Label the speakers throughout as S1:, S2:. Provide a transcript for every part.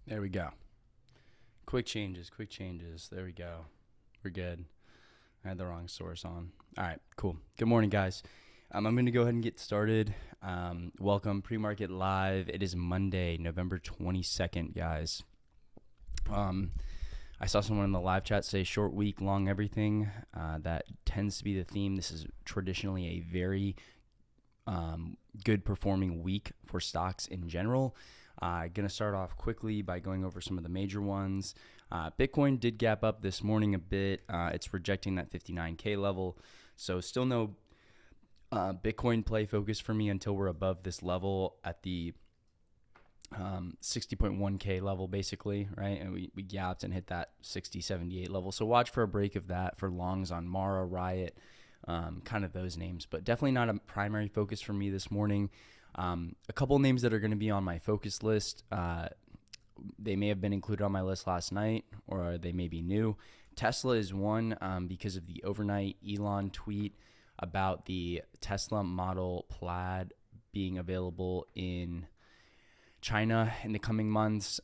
S1: There we go. Quick changes. There we go. We're good. I had the wrong source on. All right, cool. Good morning, guys. I'm going to go ahead and get started. Welcome, Pre-Market Live. It is Monday, November 22nd, guys. I saw someone in the live chat say short week, long everything. That tends to be the theme. This is traditionally a very good performing week for stocks in general. Going to start off quickly by going over some of the major ones. Bitcoin did gap up this morning a bit. It's rejecting that 59K level. So still no Bitcoin play focus for me until we're above this level at the 60.1K level, basically, right? And we gapped and hit that 60.78 level. So watch for a break of that for longs on Mara, Riot, kind of those names. But definitely not a primary focus for me this morning. A couple names that are going to be on my focus list. They may have been included on my list last night, or they may be new. Tesla is one because of the overnight Elon tweet about the Tesla Model Plaid being available in China in the coming months.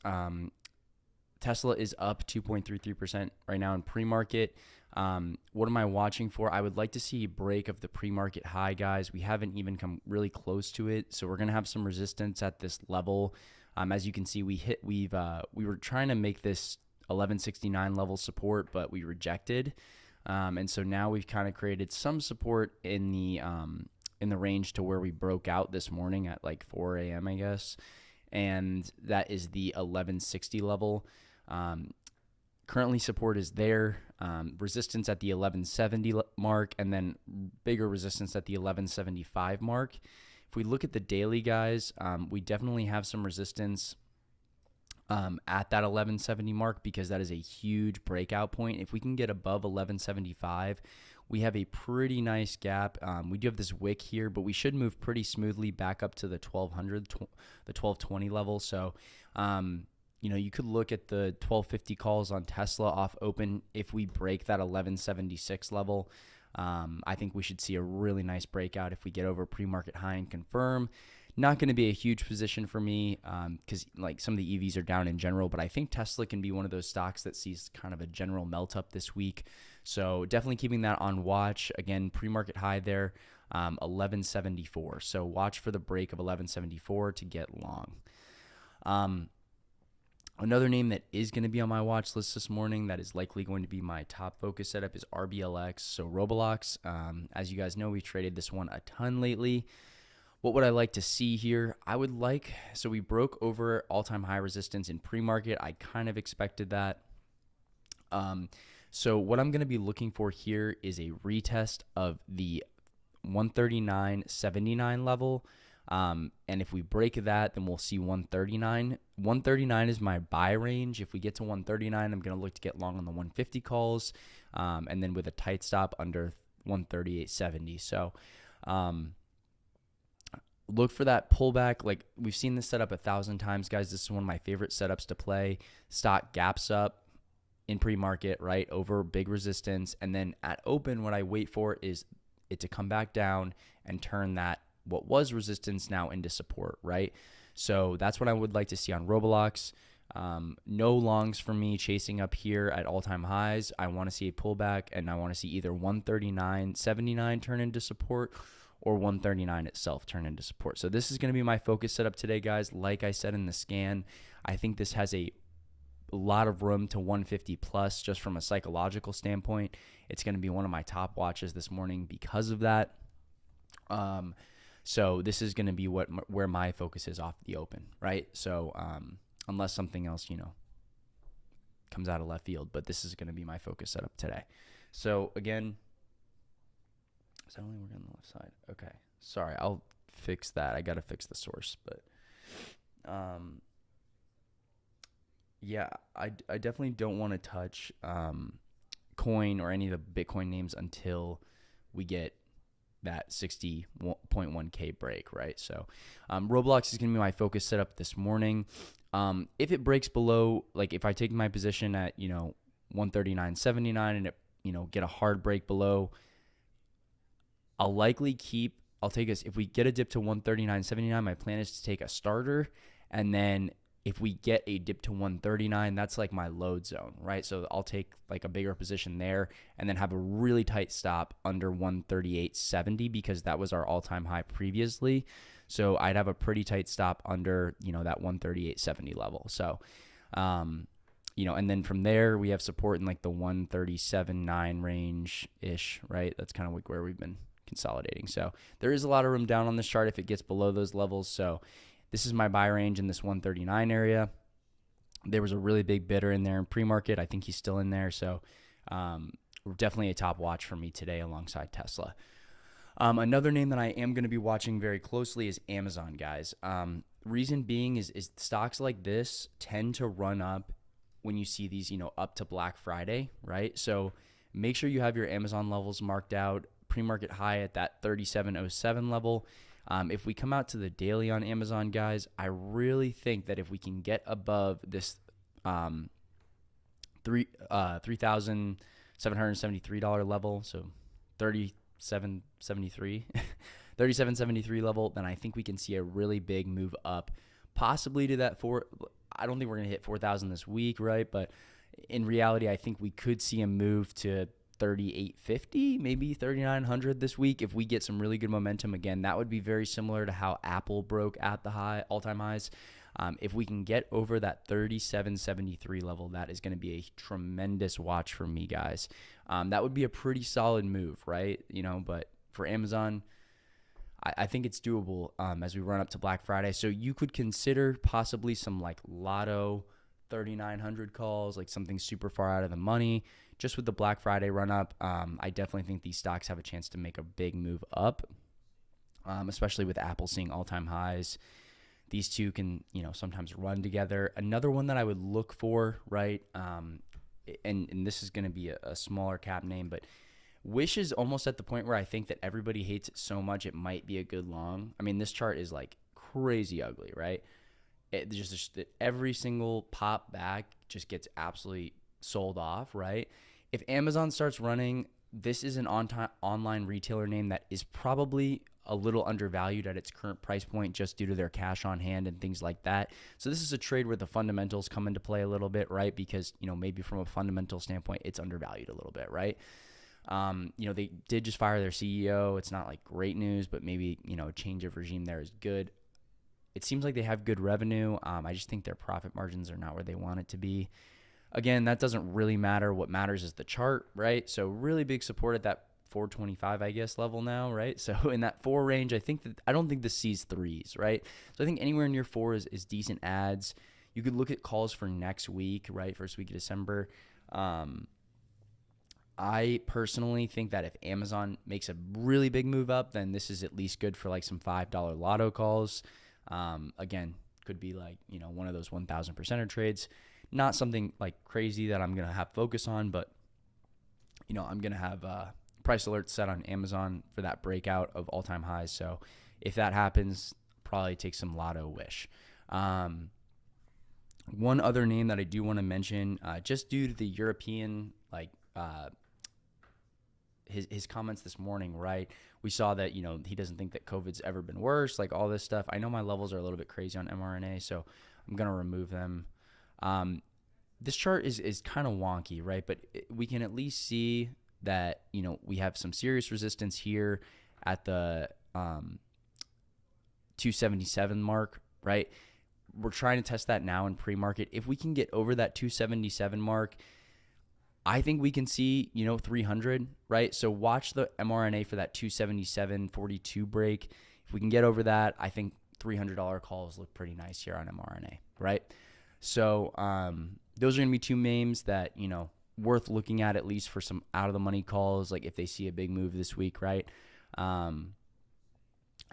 S1: Tesla is up 2.33% right now in pre-market. What am I watching for? I would like to see a break of the pre-market high, guys. We haven't even come really close to it, so we're gonna have some resistance at this level. As you can see, we were trying to make this 1169 level support, but we rejected, and so now we've kind of created some support in the range to where we broke out this morning at like 4 a.m. I guess, and that is the 1160 level. Currently support is there, resistance at the 1170 mark, and then bigger resistance at the 1175 mark. If we look at the daily, guys, we definitely have some resistance at that 1170 mark because that is a huge breakout point. If we can get above 1175, we have a pretty nice gap. We do have this wick here, but we should move pretty smoothly back up to the 1200, the 1220 level. So, you could look at the 1250 calls on Tesla off open. If we break that 1176 level, I think we should see a really nice breakout if we get over pre-market high and confirm. Not going to be a huge position for me because like some of the EVs are down in general, but I think Tesla can be one of those stocks that sees kind of a general melt up this week. So definitely keeping that on watch. Again, pre-market high there, 1174. So watch for the break of 1174 to get long. Another name that is going to be on my watch list this morning that is likely going to be my top focus setup is RBLX, so Roblox. As you guys know, we've traded this one a ton lately. What would I like to see here? So we broke over all-time high resistance in pre-market. I kind of expected that. So what I'm going to be looking for here is a retest of the 139.79 level. And if we break that, then we'll see 139. 139 is my buy range. If we get to 139, I'm going to look to get long on the 150 calls, and then with a tight stop under 138.70. So look for that pullback. Like we've seen this setup 1,000 times, guys. This is one of my favorite setups to play. Stock gaps up in pre-market, right, over big resistance. And then at open, what I wait for is it to come back down and turn that what was resistance now into support, right? So that's what I would like to see on Roblox. No longs for me chasing up here at all-time highs. I want to see a pullback, and I want to see either 139.79 turn into support or 139 itself turn into support. So this is going to be my focus setup today, guys. Like I said in the scan, I think this has a lot of room to 150 plus just from a psychological standpoint. It's going to be one of my top watches this morning because of that. So this is going to be where my focus is off the open, right? So unless something else, comes out of left field, but this is going to be my focus setup today. So again, is that only working on the left side? Okay, sorry, I'll fix that. I got to fix the source, but yeah, I definitely don't want to touch coin or any of the Bitcoin names until we get that 60.1K break, right? So Roblox is going to be my focus setup this morning. If it breaks below, like if I take my position at, 139.79 and it, get a hard break below, if we get a dip to 139.79, my plan is to take a starter and then If we get a dip to 139, that's like my load zone, right? So I'll take like a bigger position there and then have a really tight stop under 138.70 because that was our all-time high previously. So I'd have a pretty tight stop under, that 138.70 level. So, and then from there we have support in like the 137.9 range-ish, right? That's kind of like where we've been consolidating. So there is a lot of room down on this chart if it gets below those levels. So this is my buy range in this 139 area. There was a really big bidder in there in pre-market. I think he's still in there. So definitely a top watch for me today alongside Tesla. Another name that I am going to be watching very closely is Amazon, guys. Reason being is stocks like this tend to run up when you see these, up to Black Friday, right? So make sure you have your Amazon levels marked out. Pre-market high at that 37.07 level. If we come out to the daily on Amazon, guys, I really think that if we get above this $3,773 level, so 3773 level, then I think we can see a really big move up, possibly to that I don't think we're going to hit 4,000 this week, right? But in reality, I think we could see a move to 3850, maybe 3900 this week if we get some really good momentum. Again, that would be very similar to how Apple broke at the all-time highs. If we can get over that 3773 level, that is going to be a tremendous watch for me, guys. That would be a pretty solid move, right? But for Amazon, I think it's doable as we run up to Black Friday. So you could consider possibly some like Lotto 3900 calls, like something super far out of the money. Just with the Black Friday run up, I definitely think these stocks have a chance to make a big move up, especially with Apple seeing all-time highs. These two can, sometimes run together. Another one that I would look for, right, and this is going to be a smaller cap name, but Wish is almost at the point where I think that everybody hates it so much it might be a good long. I mean, this chart is like crazy ugly, right? Just every single pop back just gets absolutely sold off, right? If Amazon starts running, this is an online retailer name that is probably a little undervalued at its current price point just due to their cash on hand and things like that. So this is a trade where the fundamentals come into play a little bit, right? Because, maybe from a fundamental standpoint, it's undervalued a little bit, right? They did just fire their CEO. It's not like great news, but maybe, a change of regime there is good. It seems like they have good revenue. I just think their profit margins are not where they want it to be. Again, that doesn't really matter. What matters is the chart, right? So really big support at that 425, I guess, level now, right? So in that 4 range, I don't think this sees threes, right? So I think anywhere near 4 is decent ads. You could look at calls for next week, right? First week of December. I personally think that if Amazon makes a really big move up, then this is at least good for like some $5 lotto calls. Again, could be like, one of those 1,000% trades. Not something like crazy that I'm going to have focus on, but, I'm going to have price alerts set on Amazon for that breakout of all-time highs. So if that happens, probably take some lotto Wish. One other name that I do want to mention, just due to the European, his comments this morning, right? We saw that, he doesn't think that COVID's ever been worse, like all this stuff. I know my levels are a little bit crazy on mRNA, so I'm going to remove them. This chart is kind of wonky, right? But we can at least see that, we have some serious resistance here at the 277 mark, right? We're trying to test that now in pre-market. If we can get over that 277 mark, I think we can see, 300, right? So watch the mRNA for that 277.42 break. If we can get over that, I think $300 calls look pretty nice here on mRNA, right? So those are going to be two names that, worth looking at least for some out-of-the-money calls, like if they see a big move this week, right? And,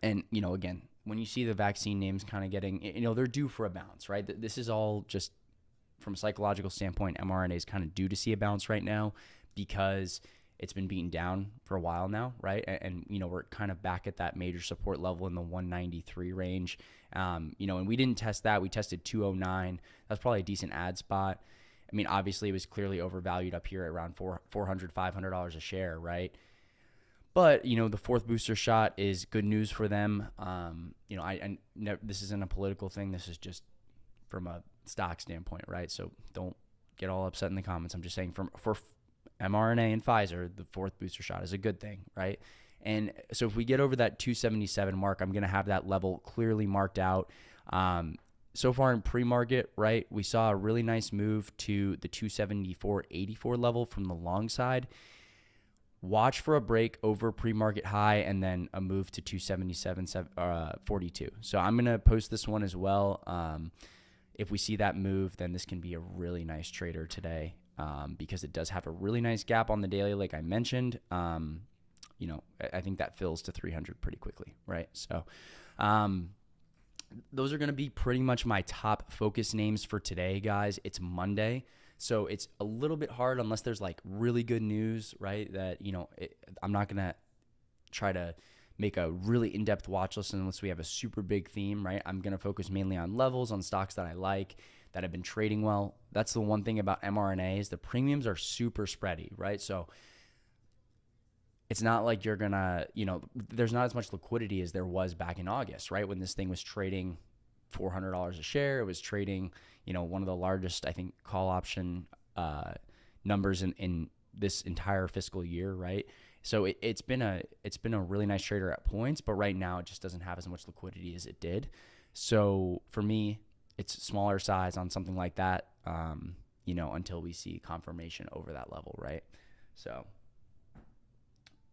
S1: again, when you see the vaccine names kind of getting, they're due for a bounce, right? This is all just from a psychological standpoint. mRNA is kind of due to see a bounce right now because it's been beaten down for a while now, right? And we're kind of back at that major support level in the 193 range. And we didn't test that. We tested 209. That's probably a decent ad spot. I mean, obviously it was clearly overvalued up here at around $400, $500 a share, right? But, the fourth booster shot is good news for them. This isn't a political thing. This is just from a stock standpoint, right? So don't get all upset in the comments. I'm just saying for mRNA and Pfizer, the fourth booster shot is a good thing, right? And so if we get over that 277 mark, I'm going to have that level clearly marked out. So far in pre-market, right, we saw a really nice move to the 274.84 level from the long side. Watch for a break over pre-market high and then a move to 277.42. So I'm going to post this one as well. If we see that move, then this can be a really nice trader today because it does have a really nice gap on the daily, like I mentioned. You know, I think that fills to 300 pretty quickly, right? So those are going to be pretty much my top focus names for today, guys. It's Monday, so it's a little bit hard unless there's like really good news, right? That, you know, I'm not going to try to make a really in-depth watch list unless we have a super big theme, right? I'm going to focus mainly on levels, on stocks that I like, that have been trading well. That's the one thing about mRNA is the premiums are super spready, right? So it's not like you're going to, you know, there's not as much liquidity as there was back in August, right? When this thing was trading $400 a share. It was trading, you know, one of the largest, I think, call option numbers in this entire fiscal year, right? So it's been a really nice trader at points, but right now it just doesn't have as much liquidity as it did. So for me, it's smaller size on something like that, you know, until we see confirmation over that level, right? So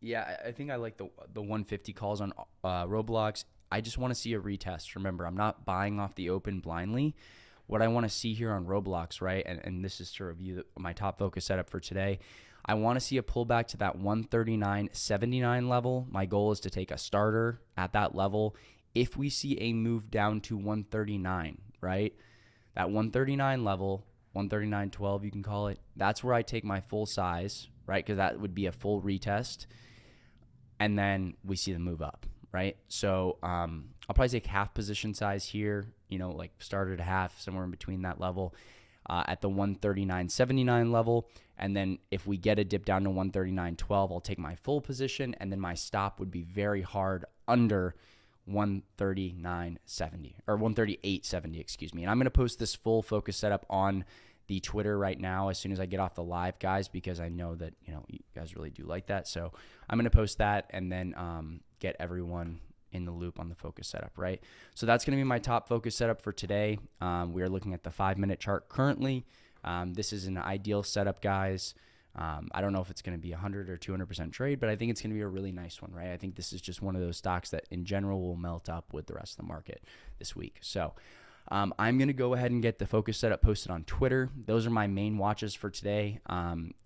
S1: yeah, I think I like the 150 calls on Roblox. I just want to see a retest. Remember, I'm not buying off the open blindly. What I want to see here on Roblox, right, and this is to review my top focus setup for today, I want to see a pullback to that 139.79 level. My goal is to take a starter at that level. If we see a move down to 139, right, that 139 level, 139.12 you can call it, that's where I take my full size, right, because that would be a full retest. And then we see the move up, right? So I'll probably take half position size here, you know, like starter to half, somewhere in between that level at the 139.79 level. And then if we get a dip down to 139.12, I'll take my full position. And then my stop would be very hard under 139.70 or 138.70, excuse me. And I'm going to post this full focus setup on the Twitter right now as soon as I get off the live, guys, because I know that, you know, you guys really do like that. So I'm going to post that and then get everyone in the loop on the focus setup, right? So that's going to be my top focus setup for today. We are looking at the 5-minute chart currently. This is an ideal setup, guys. I don't know if it's going to be 100 or 200% trade, but I think it's going to be a really nice one, right? I think this is just one of those stocks that in general will melt up with the rest of the market this week. So I'm going to go ahead and get the focus setup posted on Twitter. Those are my main watches for today.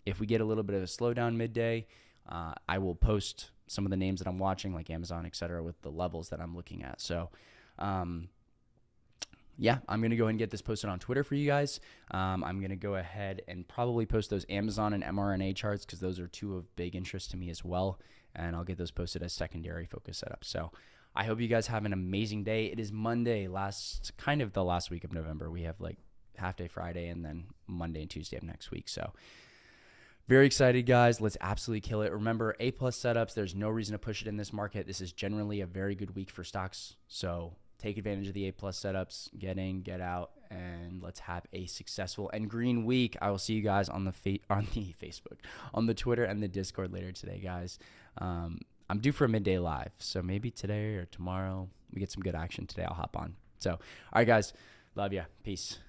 S1: If we get a little bit of a slowdown midday, I will post some of the names that I'm watching, like Amazon, et cetera, with the levels that I'm looking at. So, yeah, I'm going to go ahead and get this posted on Twitter for you guys. I'm going to go ahead and probably post those Amazon and mRNA charts because those are two of big interest to me as well. And I'll get those posted as secondary focus setups. So I hope you guys have an amazing day. It is Monday, kind of the last week of November. We have like half day Friday and then Monday and Tuesday of next week. So very excited, guys. Let's absolutely kill it. Remember, A-plus setups, there's no reason to push it in this market. This is generally a very good week for stocks. So take advantage of the A-plus setups, get in, get out, and let's have a successful and green week. I will see you guys on the Facebook, on the Twitter and the Discord later today, guys. I'm due for a midday live, so maybe today or tomorrow we get some good action today. I'll hop on. So, all right, guys, love ya. Peace.